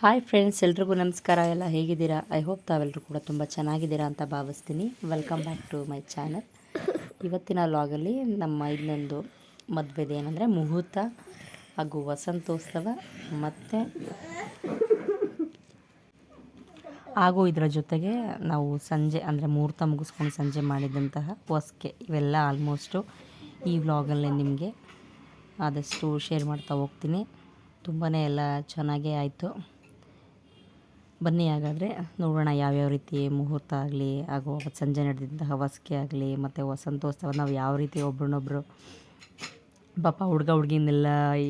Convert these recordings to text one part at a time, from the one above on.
Hi friends, ಎಲ್ರಿಗೂ ನಮಸ್ಕಾರ. ಎಲ್ಲ ಹೇಗಿದ್ದೀರಾ? ಐ ಹೋಪ್ ತಾವೆಲ್ಲರೂ ಕೂಡ ತುಂಬ ಚೆನ್ನಾಗಿದ್ದೀರಾ ಅಂತ ಭಾವಿಸ್ತೀನಿ. Welcome back to my channel. ಇವತ್ತಿನ ವ್ಲಾಗಲ್ಲಿ ನಮ್ಮ ಇನ್ನೊಂದು ಮದುವೆದು ಏನಂದರೆ ಮುಹೂರ್ತ ಹಾಗೂ ವಸಂತೋತ್ಸವ ಮತ್ತು ಹಾಗೂ ಇದರ ಜೊತೆಗೆ ನಾವು ಸಂಜೆ ಅಂದರೆ ಮುಹೂರ್ತ ಮುಗಿಸ್ಕೊಂಡು ಸಂಜೆ ಮಾಡಿದಂತಹ ಹೊಸ್ಕೆ ಇವೆಲ್ಲ ಆಲ್ಮೋಸ್ಟು ಈ ವ್ಲಾಗಲ್ಲೇ ನಿಮಗೆ ಆದಷ್ಟು ಶೇರ್ ಮಾಡ್ತಾ ಹೋಗ್ತೀನಿ. ತುಂಬಾ ಎಲ್ಲ ಚೆನ್ನಾಗೇ ಆಯಿತು. ಬನ್ನಿ ಹಾಗಾದರೆ ನೋಡೋಣ ಯಾವ್ಯಾವ ರೀತಿ ಮುಹೂರ್ತ ಆಗಲಿ ಹಾಗೂ ಸಂಜೆ ನಡೆದಂತಹ ಹೊಸ್ಕೆ ಆಗಲಿ ಮತ್ತು ವಸಂತೋತ್ಸವ ನಾವು ಯಾವ ರೀತಿ ಒಬ್ರನ್ನೊಬ್ರು ಪಾಪ ಹುಡುಗಿನೆಲ್ಲ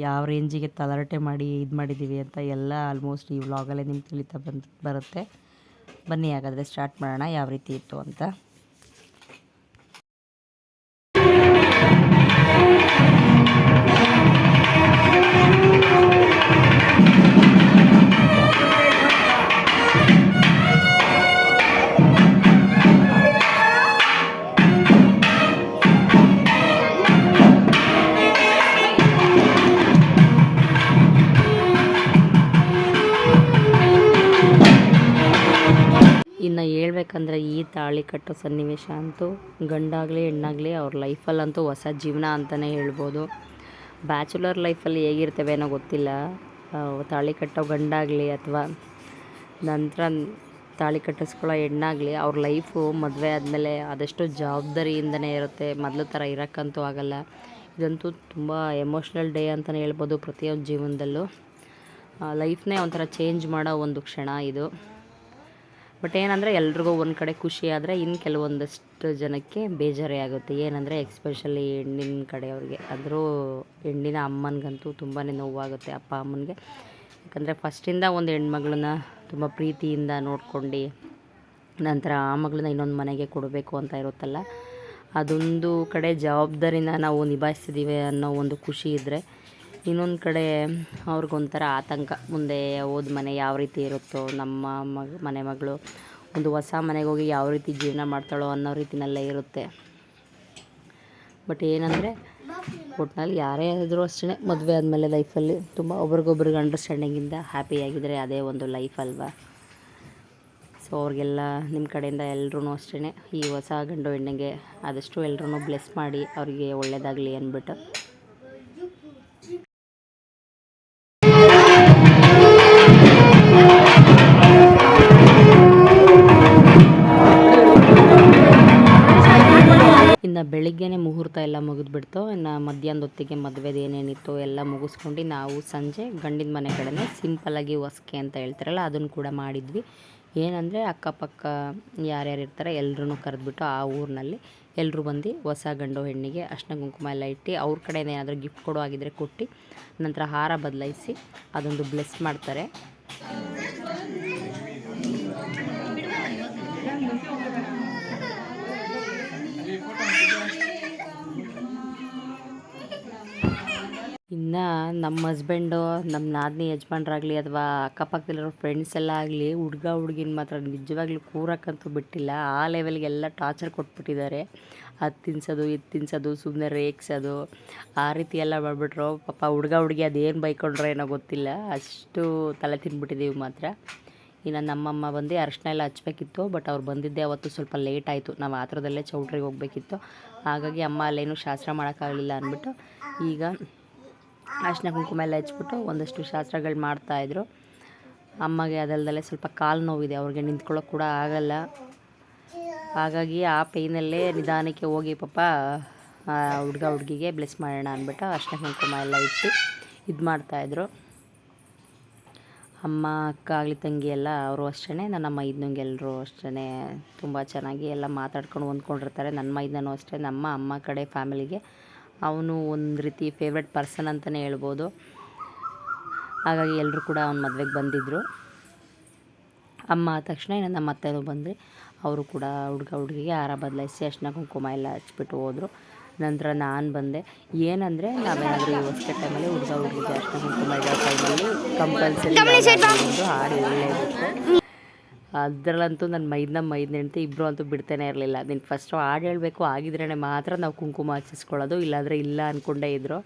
ಯಾವ ರೇಂಜಿಗೆ ತಲರಟೆ ಮಾಡಿ ಇದು ಮಾಡಿದ್ದೀವಿ ಅಂತ ಎಲ್ಲ ಆಲ್ಮೋಸ್ಟ್ ಈ ವ್ಲಾಗಲ್ಲೇ ನಿಮ್ಗೆ ತಿಳಿತಾ ಬರುತ್ತೆ. ಬನ್ನಿ ಹಾಗಾದರೆ ಸ್ಟಾರ್ಟ್ ಮಾಡೋಣ ಯಾವ ರೀತಿ ಇತ್ತು ಅಂತ. ಇನ್ನು ಹೇಳ್ಬೇಕಂದ್ರೆ ಈ ತಾಳಿ ಕಟ್ಟೋ ಸನ್ನಿವೇಶ ಅಂತೂ ಗಂಡಾಗಲಿ ಹೆಣ್ಣಾಗಲಿ ಅವ್ರ ಲೈಫಲ್ಲಂತೂ ಹೊಸ ಜೀವನ ಅಂತಲೇ ಹೇಳ್ಬೋದು. ಬ್ಯಾಚುಲರ್ ಲೈಫಲ್ಲಿ ಹೇಗಿರ್ತೇವೆ ಅನ್ನೋ ಗೊತ್ತಿಲ್ಲ. ತಾಳಿ ಕಟ್ಟೋ ಗಂಡಾಗಲಿ ಅಥವಾ ನಂತರ ತಾಳಿ ಕಟ್ಟಿಸ್ಕೊಳ್ಳೋ ಹೆಣ್ಣಾಗಲಿ ಅವ್ರ ಲೈಫು ಮದುವೆ ಆದಮೇಲೆ ಆದಷ್ಟು ಜವಾಬ್ದಾರಿಯಿಂದನೇ ಇರುತ್ತೆ. ಮೊದಲು ಥರ ಇರೋಕ್ಕಂತೂ ಆಗಲ್ಲ. ಇದಂತೂ ತುಂಬ ಎಮೋಷ್ನಲ್ ಡೇ ಅಂತಲೇ ಹೇಳ್ಬೋದು. ಪ್ರತಿಯೊಂದು ಜೀವನದಲ್ಲೂ ಲೈಫ್ನೇ ಒಂಥರ ಚೇಂಜ್ ಮಾಡೋ ಒಂದು ಕ್ಷಣ ಇದು. ಬಟ್ ಏನಂದರೆ ಎಲ್ರಿಗೂ ಒಂದು ಕಡೆ ಖುಷಿ ಆದರೆ ಇನ್ನು ಕೆಲವೊಂದಷ್ಟು ಜನಕ್ಕೆ ಬೇಜಾರೇ ಆಗುತ್ತೆ. ಏನಂದರೆ ಎಕ್ಸ್ಪೆಷಲಿ ಹೆಣ್ಣಿನ ಕಡೆಯವ್ರಿಗೆ, ಅಂದರೂ ಹೆಣ್ಣಿನ ಅಮ್ಮನಿಗಂತೂ ತುಂಬಾ ನೋವಾಗುತ್ತೆ, ಅಪ್ಪ ಅಮ್ಮನಿಗೆ. ಯಾಕಂದರೆ ಫಸ್ಟಿಂದ ಒಂದು ಹೆಣ್ಮಗಳನ್ನ ತುಂಬ ಪ್ರೀತಿಯಿಂದ ನೋಡ್ಕೊಂಡು ನಂತರ ಆ ಮಗಳನ್ನ ಇನ್ನೊಂದು ಮನೆಗೆ ಕೊಡಬೇಕು ಅಂತ ಇರುತ್ತಲ್ಲ, ಅದೊಂದು ಕಡೆ ಜವಾಬ್ದಾರಿನ ನಾವು ನಿಭಾಯಿಸ್ತಿದ್ದೀವಿ ಅನ್ನೋ ಒಂದು ಖುಷಿ ಇದ್ದರೆ, ಇನ್ನೊಂದು ಕಡೆ ಅವ್ರಿಗೊಂಥರ ಆತಂಕ, ಮುಂದೆ ಹೋದ ಮನೆ ಯಾವ ರೀತಿ ಇರುತ್ತೋ, ನಮ್ಮ ಮನೆ ಮಗಳು ಒಂದು ಹೊಸ ಮನೆಗೆ ಹೋಗಿ ಯಾವ ರೀತಿ ಜೀವನ ಮಾಡ್ತಾಳೋ ಅನ್ನೋ ರೀತಿಯಲ್ಲೇ ಇರುತ್ತೆ. ಬಟ್ ಏನಂದರೆ ಒಟ್ಟಿನಲ್ಲಿ ಯಾರೇ ಆದರೂ ಅಷ್ಟೇ ಮದುವೆ ಆದಮೇಲೆ ಲೈಫಲ್ಲಿ ತುಂಬ ಒಬ್ರಿಗೊಬ್ರಿಗೆ ಅಂಡರ್ಸ್ಟ್ಯಾಂಡಿಂಗಿಂದ ಹ್ಯಾಪಿಯಾಗಿದ್ದರೆ ಅದೇ ಒಂದು ಲೈಫ್ ಅಲ್ವಾ. ಸೊ ಅವ್ರಿಗೆಲ್ಲ ನಿಮ್ಮ ಕಡೆಯಿಂದ ಎಲ್ಲರೂ ಅಷ್ಟೇ ಈ ಹೊಸ ಗಂಡು ಹೆಣ್ಣಿಗೆ ಆದಷ್ಟು ಎಲ್ಲರೂ ಬ್ಲೆಸ್ ಮಾಡಿ ಅವರಿಗೆ ಒಳ್ಳೆಯದಾಗಲಿ ಅಂದ್ಬಿಟ್ಟು. ಇನ್ನು ಬೆಳಿಗ್ಗೆನೇ ಮುಹೂರ್ತ ಎಲ್ಲ ಮುಗಿದ್ಬಿಡ್ತು. ಇನ್ನು ಮಧ್ಯಾಹ್ನದ ಹೊತ್ತಿಗೆ ಮದುವೆದು ಏನೇನಿತ್ತು ಎಲ್ಲ ಮುಗಿಸ್ಕೊಂಡು ನಾವು ಸಂಜೆ ಗಂಡಿನ ಮನೆ ಕಡೆನೇ ಸಿಂಪಲ್ಲಾಗಿ ಹೊಸ್ಕೆ ಅಂತ ಹೇಳ್ತಾರಲ್ಲ ಅದನ್ನು ಕೂಡ ಮಾಡಿದ್ವಿ. ಏನಂದರೆ ಅಕ್ಕಪಕ್ಕ ಯಾರ್ಯಾರು ಇರ್ತಾರೆ ಎಲ್ಲರೂ ಕರೆದ್ಬಿಟ್ಟು ಆ ಊರಿನಲ್ಲಿ ಎಲ್ಲರೂ ಬಂದು ಹೊಸ ಗಂಡು ಹೆಣ್ಣಿಗೆ ಅರ್ಶಿನ ಕುಂಕುಮ ಎಲ್ಲ ಇಟ್ಟು ಅವ್ರ ಕಡೆಯಿಂದ ಏನಾದರೂ ಗಿಫ್ಟ್ ಕೊಡೋ ಆಗಿದ್ದರೆ ಕೊಟ್ಟು ನಂತರ ಹಾರ ಬದಲಾಯಿಸಿ ಅದೊಂದು ಬ್ಲೆಸ್ ಮಾಡ್ತಾರೆ. ಇನ್ನು ನಮ್ಮ ಹಸ್ಬೆಂಡು, ನಮ್ಮ ನಾದಿನಿ ಯಜಮಾನ್ರಾಗಲಿ ಅಥವಾ ಅಕ್ಕಪಕ್ಕದಲ್ಲಿರೋ ಫ್ರೆಂಡ್ಸ್ ಎಲ್ಲ ಆಗಲಿ ಹುಡುಗಿನ ಮಾತ್ರ ನಿಜವಾಗ್ಲೂ ಕೂರಕ್ಕಂತೂ ಬಿಟ್ಟಿಲ್ಲ. ಆ ಲೆವೆಲ್ಗೆಲ್ಲ ಟಾರ್ಚರ್ ಕೊಟ್ಬಿಟ್ಟಿದ್ದಾರೆ. ಅದು ತಿನ್ಸೋದು ಇದು ತಿನ್ಸೋದು ಸುಮ್ಮನೆ ರೇಗಿಸೋದು ಆ ರೀತಿ ಎಲ್ಲ ಮಾಡಿಬಿಟ್ರು. ಪಾಪ ಹುಡುಗಿ ಅದೇನು ಬೈಕೊಂಡ್ರೋ ಏನೋ ಗೊತ್ತಿಲ್ಲ, ಅಷ್ಟು ತಲೆ ತಿನ್ಬಿಟ್ಟಿದ್ದೀವಿ ಮಾತ್ರ. ಇನ್ನು ನಮ್ಮಮ್ಮ ಬಂದು ಅರಿಶಿನ ಎಲ್ಲ ಹಚ್ಬೇಕಿತ್ತು. ಬಟ್ ಅವ್ರು ಬಂದಿದ್ದೆ ಅವತ್ತು ಸ್ವಲ್ಪ ಲೇಟ್ ಆಯಿತು. ನಾವು ಆ ಥರದಲ್ಲೇ ಚೌಟ್ರಿಗೆ ಹೋಗಬೇಕಿತ್ತು. ಹಾಗಾಗಿ ಅಮ್ಮ ಅಲ್ಲೇನು ಶಾಸ್ತ್ರ ಮಾಡೋಕ್ಕಾಗಲಿಲ್ಲ ಅಂದ್ಬಿಟ್ಟು ಈಗ ಅರಿಶಿನ ಕುಂಕುಮ ಎಲ್ಲ ಹಚ್ಬಿಟ್ಟು ಒಂದಷ್ಟು ಶಾಸ್ತ್ರಗಳು ಮಾಡ್ತಾಯಿದ್ರು. ಅಮ್ಮಗೆ ಅದಲ್ದಲ್ಲೇ ಸ್ವಲ್ಪ ಕಾಲು ನೋವಿದೆ, ಅವ್ರಿಗೆ ನಿಂತ್ಕೊಳ್ಳೋಕೆ ಕೂಡ ಆಗಲ್ಲ. ಹಾಗಾಗಿ ಆ ಪೇಯ್ನಲ್ಲೇ ನಿಧಾನಕ್ಕೆ ಹೋಗಿ ಪಾಪ ಹುಡುಗಿಗೆ ಬ್ಲೆಸ್ ಮಾಡೋಣ ಅಂದ್ಬಿಟ್ಟು ಅರಿಶಿನ ಕುಂಕುಮ ಎಲ್ಲ ಇಟ್ಟು ಇದು ಮಾಡ್ತಾಯಿದ್ರು. ಅಮ್ಮ ಅಕ್ಕ ಆಗಲಿ ತಂಗಿ ಎಲ್ಲ ಅವರು ಅಷ್ಟೇ, ನನ್ನ ಮೈದ್ನಂಗೆ ಎಲ್ಲರೂ ಅಷ್ಟೇ ತುಂಬ ಚೆನ್ನಾಗಿ ಎಲ್ಲ ಮಾತಾಡ್ಕೊಂಡು ಹೊಂದ್ಕೊಂಡಿರ್ತಾರೆ. ನನ್ನ ಮೈದ್ನೂ ಅಷ್ಟೇ ನಮ್ಮ ಅಮ್ಮ ಕಡೆ ಫ್ಯಾಮಿಲಿಗೆ ಅವನು ಒಂದು ರೀತಿ ಫೇವ್ರೆಟ್ ಪರ್ಸನ್ ಅಂತಲೇ ಹೇಳ್ಬೋದು. ಹಾಗಾಗಿ ಎಲ್ಲರೂ ಕೂಡ ಅವನ ಮದುವೆಗೆ ಬಂದಿದ್ದರು. ಅಮ್ಮ ಆದ ತಕ್ಷಣ ನಮ್ಮ ಅತ್ತೆನೂ ಬಂದು ಅವರು ಕೂಡ ಹುಡುಗಿಗೆ ಹಾರ ಬದಲಾಯಿಸಿ ಅರಿಶಿನ ಕುಂಕುಮ ಎಲ್ಲ ಹಚ್ಬಿಟ್ಟು ಹೋದರು. ನಂತರ ನಾನು ಬಂದೆ. ಏನಂದರೆ ನಾವೇನಾದರೂ ಈ ಹೊಸ್ಕೆ ಟೈಮಲ್ಲಿ ಹುಡುಗಿಗೆ ಅರಿಶಿನ ಕುಂಕುಮ ಇರೋ ಟೈಮಲ್ಲಿ ಕಂಪಲ್ಸರಿ ಒಂದು ಹಾಡು ಹೇಳಲೇಬೇಕು. ಅದರಲ್ಲಂತೂ ನನ್ನ ಮೈದ್ನ ಹೆಂಡ್ತಿ ಇಬ್ಬರು ಅಂತೂ ಬಿಡ್ತಾನೆ ಇರಲಿಲ್ಲ. ನೀನು ಫಸ್ಟು ಹಾಡು ಹೇಳಬೇಕು, ಆಗಿದ್ರೇ ಮಾತ್ರ ನಾವು ಕುಂಕುಮ ಹಚ್ಚಿಸ್ಕೊಳ್ಳೋದು, ಇಲ್ಲಾಂದರೆ ಇಲ್ಲ ಅಂದ್ಕೊಂಡೇ ಇದ್ದರು.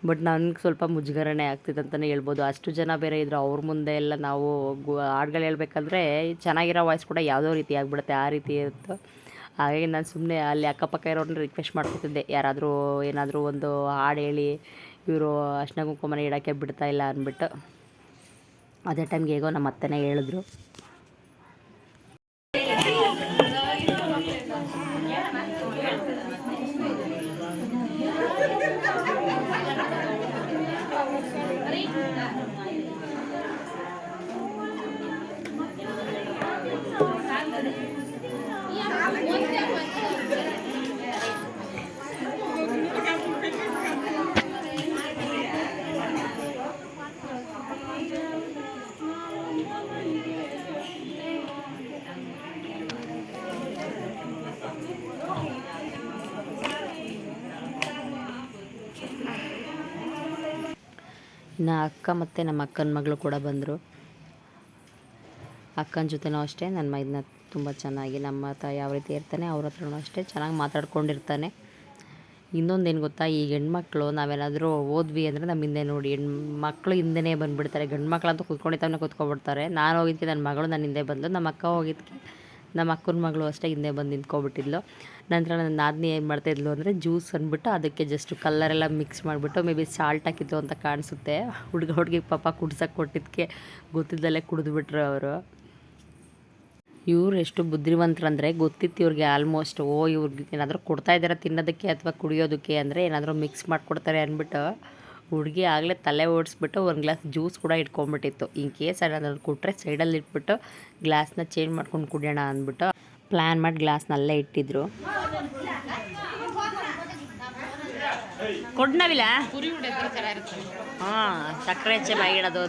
ಬಟ್ ನನಗೆ ಸ್ವಲ್ಪ ಮುಜುಗರನೇ ಆಗ್ತಿತ್ತು ಅಂತಲೇ ಹೇಳ್ಬೋದು. ಅಷ್ಟು ಜನ ಬೇರೆ ಇದ್ರು ಅವ್ರ ಮುಂದೆ ಎಲ್ಲ ನಾವು ಹಾಡ್ಗಳು ಹೇಳ್ಬೇಕಂದ್ರೆ ಚೆನ್ನಾಗಿರೋ ವಾಯ್ಸ್ ಕೂಡ ಯಾವುದೋ ರೀತಿ ಆಗಿಬಿಡುತ್ತೆ, ಆ ರೀತಿ ಇರುತ್ತೆ. ಹಾಗಾಗಿ ನಾನು ಸುಮ್ಮನೆ ಅಲ್ಲಿ ಅಕ್ಕಪಕ್ಕ ಇರೋರನ್ನ ರಿಕ್ವೆಸ್ಟ್ ಮಾಡ್ಕೊತಿದ್ದೆ, ಯಾರಾದರೂ ಏನಾದರೂ ಒಂದು ಹಾಡು ಹೇಳಿ, ಇವರು ಅರ್ಶಿನ ಕುಂಕುಮನ ಇಡೋಕ್ಕೆ ಬಿಡ್ತಾಯಿಲ್ಲ ಅಂದ್ಬಿಟ್ಟು. ಅದೇ ಟೈಮ್ಗೆ ಹೇಗೋ ನಮ್ಮ ಅತ್ತೆನೇ ಹೇಳಿದ್ರು. ಇನ್ನು ಅಕ್ಕ ಮತ್ತು ನಮ್ಮ ಅಕ್ಕನ ಮಗಳು ಕೂಡ ಬಂದರು. ಅಕ್ಕನ ಜೊತೆನೂ ಅಷ್ಟೇ ನನ್ನ ಮೈದನ ತುಂಬ ಚೆನ್ನಾಗಿ ನಮ್ಮ ತಾಯಿ ಯಾವ ರೀತಿ ಇರ್ತಾನೆ ಅವ್ರ ಹತ್ರನೂ ಅಷ್ಟೇ ಚೆನ್ನಾಗಿ ಮಾತಾಡ್ಕೊಂಡಿರ್ತಾನೆ. ಇನ್ನೊಂದೇನು ಗೊತ್ತಾ, ಈ ಹೆಣ್ಮಕ್ಳು ನಾವೇನಾದರೂ ಓದ್ವಿ ಅಂದರೆ ನಮ್ಮ ಹಿಂದೆ ನೋಡಿ ಹೆಣ್ಮಕ್ಳು ಹಿಂದೆನೇ ಬಂದುಬಿಡ್ತಾರೆ. ಗಂಡು ಮಕ್ಳಂತೂ ಕೂತ್ಕೊಂಡಿದ್ದಾನೆ ಕೂತ್ಕೊಬಿಡ್ತಾರೆ. ನಾನು ಹೋಗಿದ್ದಕ್ಕೆ ನನ್ನ ಮಗಳು ನನ್ನ ಹಿಂದೆ ಬಂದು, ನಮ್ಮ ಅಕ್ಕ ಹೋಗಿದ್ದಕ್ಕೆ ನಮ್ಮ ಅಕ್ಕನ ಮಗಳು ಅಷ್ಟೇ ಹಿಂದೆ ಬಂದು ನಿಂತ್ಕೊಬಿಟ್ಟಿದ್ಲು. ನಂತರ ನನ್ನ ನಾದಿನಿ ಏನು ಮಾಡ್ತಾಯಿದ್ಲು ಅಂದರೆ ಜ್ಯೂಸ್ ಅಂದ್ಬಿಟ್ಟು ಅದಕ್ಕೆ ಜಸ್ಟ್ ಕಲ್ಲರೆಲ್ಲ ಮಿಕ್ಸ್ ಮಾಡಿಬಿಟ್ಟು ಮೇ ಬಿ ಸಾಲ್ಟ್ ಹಾಕಿತ್ತು ಅಂತ ಕಾಣಿಸುತ್ತೆ. ಹುಡುಗಿಗೆ ಪಾಪ ಕುಡ್ಸಕ್ಕೆ ಕೊಟ್ಟಿದ್ದಕ್ಕೆ ಗೊತ್ತಿದ್ದಲ್ಲೇ ಕುಡಿದ್ಬಿಟ್ರು ಅವರು. ಇವ್ರು ಎಷ್ಟು ಬುದ್ಧಿವಂತರಂದರೆ ಗೊತ್ತಿತ್ತು ಇವ್ರಿಗೆ ಆಲ್ಮೋಸ್ಟ್, ಇವ್ರಿಗೆ ಏನಾದರೂ ಕೊಡ್ತಾಯಿದ್ದಾರೆ ತಿನ್ನೋದಕ್ಕೆ ಅಥವಾ ಕುಡಿಯೋದಕ್ಕೆ ಅಂದರೆ ಏನಾದರೂ ಮಿಕ್ಸ್ ಮಾಡಿಕೊಡ್ತಾರೆ ಅಂದ್ಬಿಟ್ಟು ಹುಡುಗಿ ಆಗಲೇ ತಲೆ ಓಡಿಸ್ಬಿಟ್ಟು ಒಂದು ಗ್ಲಾಸ್ ಜ್ಯೂಸ್ ಕೂಡ ಇಟ್ಕೊಂಡ್ಬಿಟ್ಟಿತ್ತು. ಇನ್ ಕೇಸ್ ಏನಾದರೂ ಕೊಟ್ಟರೆ ಸೈಡಲ್ಲಿ ಇಟ್ಬಿಟ್ಟು ಗ್ಲಾಸ್ನ ಚೇಂಜ್ ಮಾಡ್ಕೊಂಡು ಕುಡಿಯೋಣ ಅಂದ್ಬಿಟ್ಟು ಪ್ಲ್ಯಾನ್ ಮಾಡಿ ಗ್ಲಾಸ್ನಲ್ಲೇ ಇಟ್ಟಿದ್ರು. ಕೊಡ್ನವಿಲ್ಲ ಹಾಂ ಸಕ್ಕರೆ ಹೆಚ್ಚೆ ಬಾಗಿಡೋದು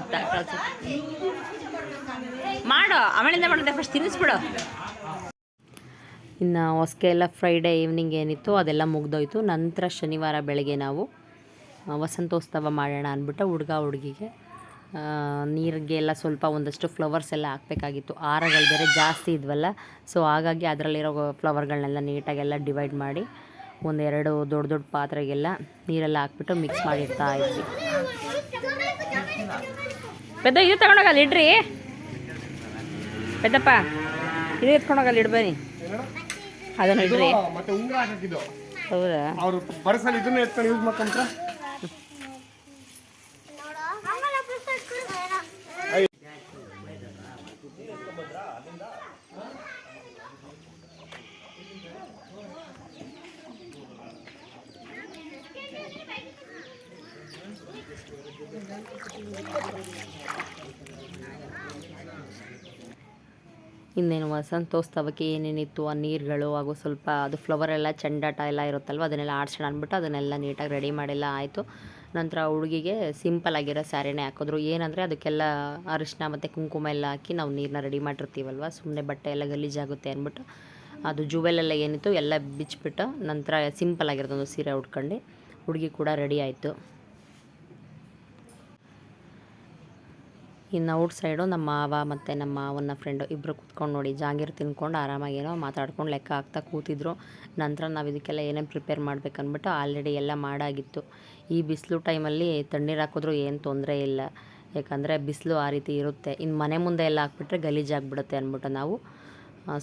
ಮಾಡೋ ಅವಳಿಂದ ಮಾಡಿದೆ ಫಸ್ಟ್ ತಿನ್ನಿಸ್ಬಿಡು. ಇನ್ನು ಹೊಸಕೆ ಎಲ್ಲ ಫ್ರೈಡೇ ಈವ್ನಿಂಗ್ ಏನಿತ್ತು ಅದೆಲ್ಲ ಮುಗ್ದೋಯ್ತು. ನಂತರ ಶನಿವಾರ ಬೆಳಗ್ಗೆ ನಾವು ವಸಂತೋತ್ಸವ ಮಾಡೋಣ ಅಂದ್ಬಿಟ್ಟು ಹುಡುಗಿಗೆ ನೀರಿಗೆ ಎಲ್ಲ ಸ್ವಲ್ಪ ಒಂದಷ್ಟು ಫ್ಲವರ್ಸ್ ಎಲ್ಲ ಹಾಕಬೇಕಾಗಿತ್ತು. ಹಾರಗಳು ಬೇರೆ ಜಾಸ್ತಿ ಇದ್ವಲ್ಲ, ಸೊ ಹಾಗಾಗಿ ಅದರಲ್ಲಿರೋ ಫ್ಲವರ್ಗಳನ್ನೆಲ್ಲ ನೀಟಾಗೆಲ್ಲ ಡಿವೈಡ್ ಮಾಡಿ ಒಂದೆರಡು ದೊಡ್ಡ ದೊಡ್ಡ ಪಾತ್ರೆಗೆಲ್ಲ ನೀರೆಲ್ಲ ಹಾಕ್ಬಿಟ್ಟು ಮಿಕ್ಸ್ ಮಾಡಿರ್ತಾ ಇದ್ವಿ. ಪೆದ್ದ ಇದು ತಗೊಂಡೋಗಲ್ಲ ಇಡ್ರಿ, ಪೆದ್ದಪ್ಪ ಇದು ಎತ್ಕೊಂಡೋಗಲ್ಲ ಇಡ್ಬನ್ನಿ, ಅದನ್ನು ಇಡ್ರಿ. ಹೌದಾ ಇನ್ನೇನು ವಸಂತೋತ್ಸವಕ್ಕೆ ಏನೇನಿತ್ತು ಆ ನೀರುಗಳು ಹಾಗೂ ಸ್ವಲ್ಪ ಅದು ಫ್ಲವರ್ ಎಲ್ಲ ಚೆಂಡಾಟ ಎಲ್ಲ ಇರುತ್ತಲ್ವ ಅದನ್ನೆಲ್ಲ ಆಡ್ಸೋಣ ಅಂದ್ಬಿಟ್ಟು ಅದನ್ನೆಲ್ಲ ನೀಟಾಗಿ ರೆಡಿ ಮಾಡಿಲ್ಲ ಆಯಿತು. ನಂತರ ಹುಡುಗಿಗೆ ಸಿಂಪಲ್ ಆಗಿರೋ ಸ್ಯಾರಿನೇ ಹಾಕಿದ್ರು. ಏನಂದರೆ ಅದಕ್ಕೆಲ್ಲ ಅರಿಶಿನ ಮತ್ತು ಕುಂಕುಮ ಎಲ್ಲ ಹಾಕಿ ನಾವು ನೀರನ್ನ ರೆಡಿ ಮಾಡಿರ್ತೀವಲ್ವ, ಸುಮ್ಮನೆ ಬಟ್ಟೆ ಎಲ್ಲ ಗಲೀಜಾಗುತ್ತೆ ಅಂದ್ಬಿಟ್ಟು ಅದು ಜುವೆಲೆಲ್ಲ ಏನಿತ್ತು ಎಲ್ಲ ಬಿಚ್ಚಿಬಿಟ್ಟು ನಂತರ ಸಿಂಪಲ್ ಆಗಿರೋದೊಂದು ಸೀರೆ ಉಟ್ಕೊಂಡು ಹುಡುಗಿ ಕೂಡ ರೆಡಿ ಆಯಿತು. ಇನ್ನು ಔಟ್ ಸೈಡು ನಮ್ಮ ಮಾವ ಮತ್ತು ನಮ್ಮ ಮಾವನ ಫ್ರೆಂಡು ಇಬ್ಬರು ಕೂತ್ಕೊಂಡು ನೋಡಿ ಜಾಂಗೀರು ತಿನ್ಕೊಂಡು ಆರಾಮಾಗೇನೋ ಮಾತಾಡ್ಕೊಂಡು ಲೆಕ್ಕ ಹಾಕ್ತಾ ಕೂತಿದ್ರು. ನಂತರ ನಾವು ಇದಕ್ಕೆಲ್ಲ ಏನೇನು ಪ್ರಿಪೇರ್ ಮಾಡ್ಬೇಕಂದ್ಬಿಟ್ಟು ಆಲ್ರೆಡಿ ಎಲ್ಲ ಮಾಡಾಗಿತ್ತು. ಈ ಬಿಸಿಲು ಟೈಮಲ್ಲಿ ತಣ್ಣೀರು ಹಾಕಿದ್ರೂ ಏನು ತೊಂದರೆ ಇಲ್ಲ, ಯಾಕಂದರೆ ಬಿಸಿಲು ಆ ರೀತಿ ಇರುತ್ತೆ. ಇನ್ನು ಮನೆ ಮುಂದೆ ಎಲ್ಲ ಹಾಕ್ಬಿಟ್ರೆ ಗಲೀಜಾಗಿಬಿಡುತ್ತೆ ಅಂದ್ಬಿಟ್ಟು ನಾವು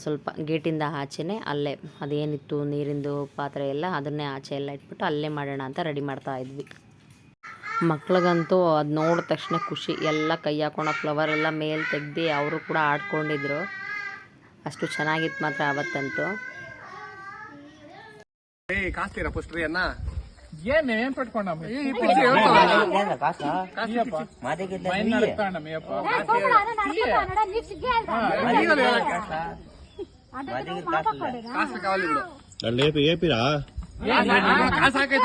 ಸ್ವಲ್ಪ ಗೇಟಿಂದ ಆಚೆನೇ ಅಲ್ಲೇ ಅದೇನಿತ್ತು ನೀರಿಂದು ಪಾತ್ರೆ ಎಲ್ಲ ಅದನ್ನೇ ಆಚೆ ಎಲ್ಲ ಇಟ್ಬಿಟ್ಟು ಅಲ್ಲೇ ಮಾಡೋಣ ಅಂತ ರೆಡಿ ಮಾಡ್ತಾ ಇದ್ವಿ. ಮಕ್ಳಿಗಂತೂ ಅದು ನೋಡಿದ ತಕ್ಷಣ ಖುಷಿ, ಎಲ್ಲ ಕೈ ಹಾಕೋಣ ಫ್ಲವರ್ ಎಲ್ಲ ಮೇಲೆ ತೆಗ್ದು ಅವರು ಕೂಡ ಆಡ್ಕೊಂಡಿದ್ರು. ಅಷ್ಟು ಚೆನ್ನಾಗಿತ್ತು ಮಾತ್ರ ಅವತ್ತಂತೂ.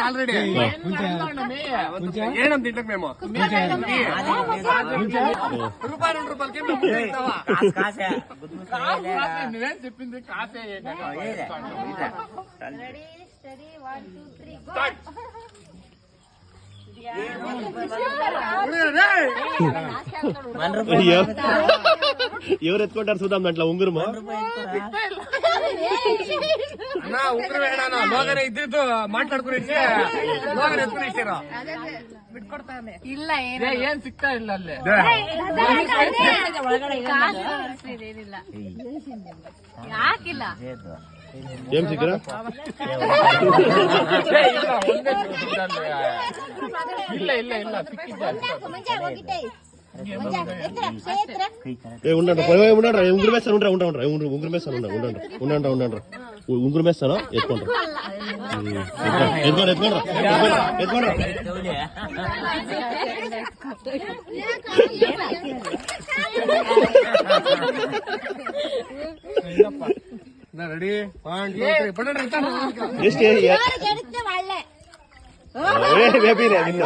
ఆల్రెడీ ఏనం తింటాం మేము రూపాయి 2 రూపాయలకి నువ్వేం చెప్పింది కాసే ఎవరు ఎత్తుకుంటారు చూద్దాం దాంట్లో ఉంగురము అన్నా ఉంగురం ఏడానా లోగనే ఇద్దరితో మాట్లాడుకునేసి లోగన ఎత్తుకునేసారు. ಇಲ್ಲ ಏನ್ ಸಿಗ್ತಾ ಇಲ್ಲ ಅಲ್ಲಿ ಏನಿಲ್ಲ ಯಾಕಿಲ್ಲ ಏನ್ ಸಿಕ್ಕಿರ ಇಲ್ಲ ಇಲ್ಲ ಇಲ್ಲ ಸಿಕ್ಕಿದ್ದೆ ఏ ఉండండి ఉండండి ఉంగురు మేస్తాను ఉండ్రా ఉంగురు మేస్తాను ఉండండి ఉంగురు మేస్తాను ఎత్తుకోండి రెడీ ಬೇಬಿನೇ ನಿನ್ನ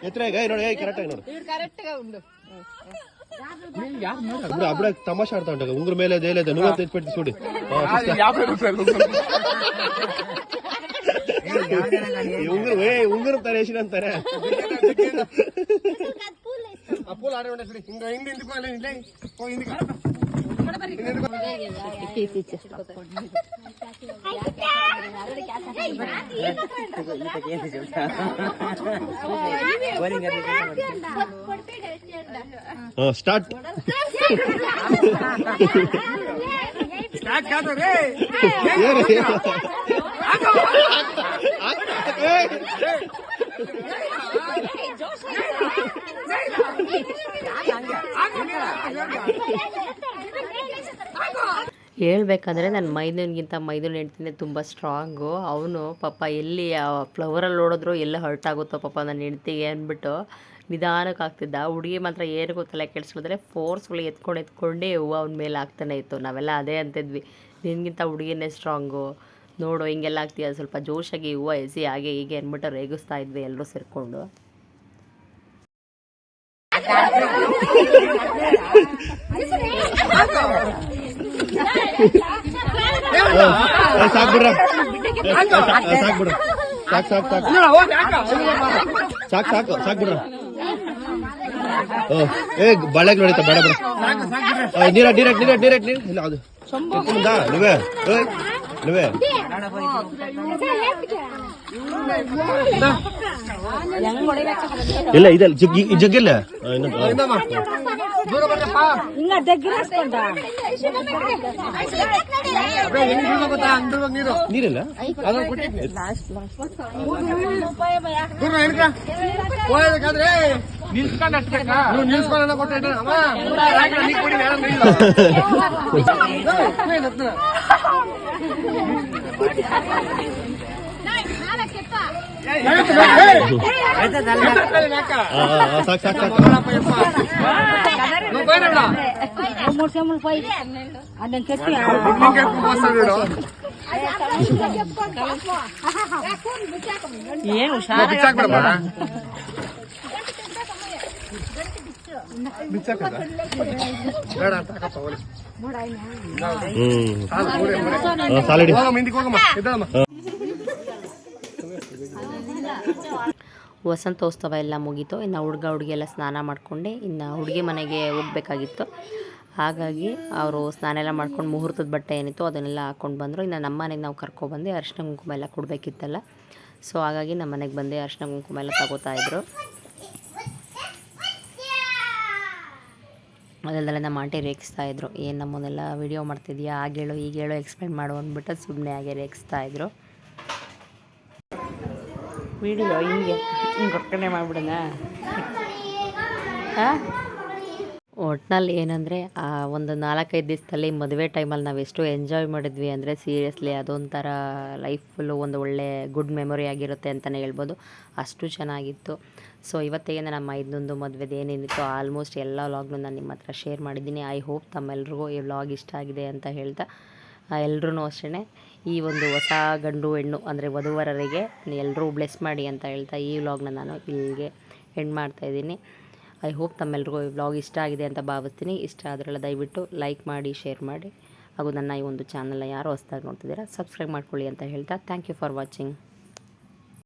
ఎత్తురా ನೋಡಿ కరెక్ట్ ನೋಡಿ అప్పుడే తమాషా ఆడుతా ఉంటా ఉంగురు మేలే దేలేదు నువ్వు తెచ్చి పెట్టి చూడు ఉంగురు తనేసినంతనే పూలు ఆడే ఉండే ఇంకా ఇంటి ఇంటికి స్టార్ట్ కాదు రే ಹೇಳ್ಬೇಕಂದ್ರೆ ನನ್ನ ಮೈದೂನಿಗಿಂತ ಮೈದೂನ್ ಹೆಂಡ್ತಿನೇ ತುಂಬ ಸ್ಟ್ರಾಂಗು. ಅವನು ಪಾಪ ಎಲ್ಲಿ ಫ್ಲವರಲ್ಲಿ ನೋಡಿದ್ರು ಎಲ್ಲ ಹರ್ಟ್ ಆಗುತ್ತೋ ಪಾಪ ನನ್ನ ಹೆಂಡ್ತಿಗೆ ಅಂದ್ಬಿಟ್ಟು ನಿಧಾನಕ್ಕೆ ಆಗ್ತಿದ್ದ. ಹುಡುಗಿ ಮಾತ್ರ ಏನಿಗೂ ತಲೆ ಕೆಡಿಸ್ಬಿದ್ರೆ ಫೋರ್ಸ್ಗಳು ಎತ್ಕೊಂಡೇ ಹೂವು ಅವನ ಮೇಲೆ ಆಗ್ತಾನೆ ಇತ್ತು. ನಾವೆಲ್ಲ ಅದೇ ಅಂತಿದ್ವಿ, ನಿನಗಿಂತ ಹುಡುಗಿನೇ ಸ್ಟ್ರಾಂಗು ನೋಡು ಹಿಂಗೆಲ್ಲ ಆಗ್ತೀಯ, ಸ್ವಲ್ಪ ಜೋಶಾಗಿ ಹೂವು ಎಸಿ ಹಾಗೆ ಹೀಗೆ ಅಂದ್ಬಿಟ್ಟು ರೇಗಿಸ್ತಾ ಇದ್ವಿ ಎಲ್ಲರೂ ಸೇರಿಕೊಂಡು. ಸಾಕ್ಬಿಡ್ರ ಸಾಕ್ಬಿಡ್ರ ಏ ಬಳೆಗ್ ನೋಡಿತ ಬೇಡ ಬೇಡ ನೀರ ಇಲ್ಲ ಅದು ನೀವೇ ನೀವೇ ಇಲ್ಲ ಇದಲ್ಲ ಜಗ್ಗಿಲ್ಲ ನೀರಿಲ್ಲ ನಿಲ್ಸ್ಕೊಂಡ್ ಹಚ್ಬೇಕಾ ನೀವು ನಿಲ್ಸ್ಕೊಂಡ ಕೊಟ್ಟ ವಸಂತೋತ್ಸವ ಎಲ್ಲ ಮುಗೀತು. ಇನ್ನು ಹುಡುಗಿ ಎಲ್ಲ ಸ್ನಾನ ಮಾಡಿಕೊಂಡೆ ಇನ್ನು ಹುಡುಗಿ ಮನೆಗೆ ಹೋಗ್ಬೇಕಾಗಿತ್ತು. ಹಾಗಾಗಿ ಅವರು ಸ್ನಾನ ಎಲ್ಲ ಮಾಡ್ಕೊಂಡು ಮುಹೂರ್ತದ ಬಟ್ಟೆ ಏನಿತ್ತು ಅದನ್ನೆಲ್ಲ ಹಾಕ್ಕೊಂಡು ಬಂದರು. ಇನ್ನು ನಮ್ಮ ಮನೆಗೆ ನಾವು ಕರ್ಕೊಬಂದು ಅರಿಶಿನ ಕುಂಕುಮ ಎಲ್ಲ ಕೊಡಬೇಕಿತ್ತಲ್ಲ, ಸೊ ಹಾಗಾಗಿ ನಮ್ಮ ಮನೆಗೆ ಬಂದೆ ಅರಿಶಿನ ಕುಂಕುಮ ಎಲ್ಲ ತಗೋತಾಯಿದ್ರು. ಅದೆಲ್ಲ ನಮ್ಮ ಆಂಟಿ ರೇಗಿಸ್ತಾಯಿದ್ರು, ಏನು ನಮ್ಮನ್ನೆಲ್ಲ ವೀಡಿಯೋ ಮಾಡ್ತಿದ್ಯಾ ಆಗೇಳು ಈಗೇಳು ಎಕ್ಸ್ಪ್ಲೇನ್ ಮಾಡು ಅಂದ್ಬಿಟ್ಟು ಸುಮ್ಮನೆ ಹಾಗೆ ರೇಗಿಸ್ತಾಯಿದ್ರು. ವಿಡಿಯೋ ಹಿಂಗೆ ಹೊರ್ಕನೆ ಮಾಡಿಬಿಡೋಣ. ಹಾಂ, ಒಟ್ಟಿನಲ್ಲಿ ಏನಂದರೆ ಆ ಒಂದು 4-5 ದಿವಸದಲ್ಲಿ ಮದುವೆ ಟೈಮಲ್ಲಿ ನಾವು ಎಷ್ಟು ಎಂಜಾಯ್ ಮಾಡಿದ್ವಿ ಅಂದರೆ ಸೀರಿಯಸ್ಲಿ ಅದೊಂಥರ ಲೈಫ್ ಫುಲ್ಲು ಒಂದು ಒಳ್ಳೆ ಗುಡ್ ಮೆಮೊರಿ ಆಗಿರುತ್ತೆ ಅಂತಲೇ ಹೇಳ್ಬೋದು, ಅಷ್ಟು ಚೆನ್ನಾಗಿತ್ತು. ಸೊ ಇವತ್ತಿಗೆ ನಮ್ಮ ಇನ್ನೊಂದು ಮದುವೆದು ಏನೇನಿತ್ತು ಆಲ್ಮೋಸ್ಟ್ ಎಲ್ಲ ವ್ಲಾಗ್ನು ನಾನು ನಿಮ್ಮ ಹತ್ರ ಶೇರ್ ಮಾಡಿದ್ದೀನಿ. ಐ ಹೋಪ್ ತಮ್ಮೆಲ್ರಿಗೂ ಈ ವ್ಲಾಗ್ ಇಷ್ಟ ಆಗಿದೆ ಅಂತ ಹೇಳ್ತಾ ಎಲ್ಲರೂ ಅಷ್ಟೇ ಈ ಒಂದು ಹೊಸ ಗಂಡು ಹೆಣ್ಣು ಅಂದರೆ ವಧುವರರಿಗೆ ಎಲ್ಲರೂ ಬ್ಲೆಸ್ ಮಾಡಿ ಅಂತ ಹೇಳ್ತಾ ಈ ವ್ಲಾಗ್ನ ನಾನು ಇಲ್ಲಿಗೆ ಎಂಡ್ ಮಾಡ್ತಾಯಿದ್ದೀನಿ. ಐ ಹೋಪ್ ತಮ್ಮೆಲ್ರಿಗೂ ಈ ವ್ಲಾಗ್ ಇಷ್ಟ ಆಗಿದೆ ಅಂತ ಭಾವಿಸ್ತೀನಿ. ಇಷ್ಟ ಆದ್ರೆಲ್ಲ ದಯವಿಟ್ಟು ಲೈಕ್ ಮಾಡಿ, ಶೇರ್ ಮಾಡಿ, ಹಾಗೂ ನನ್ನ ಈ ಒಂದು ಚಾನಲ್ನ ಯಾರು ಹೊಸದಾಗಿ ನೋಡ್ತಿದ್ದೀರಾ ಸಬ್ಸ್ಕ್ರೈಬ್ ಮಾಡ್ಕೊಳ್ಳಿ ಅಂತ ಹೇಳ್ತಾ ಥ್ಯಾಂಕ್ ಯು ಫಾರ್ ವಾಚಿಂಗ್.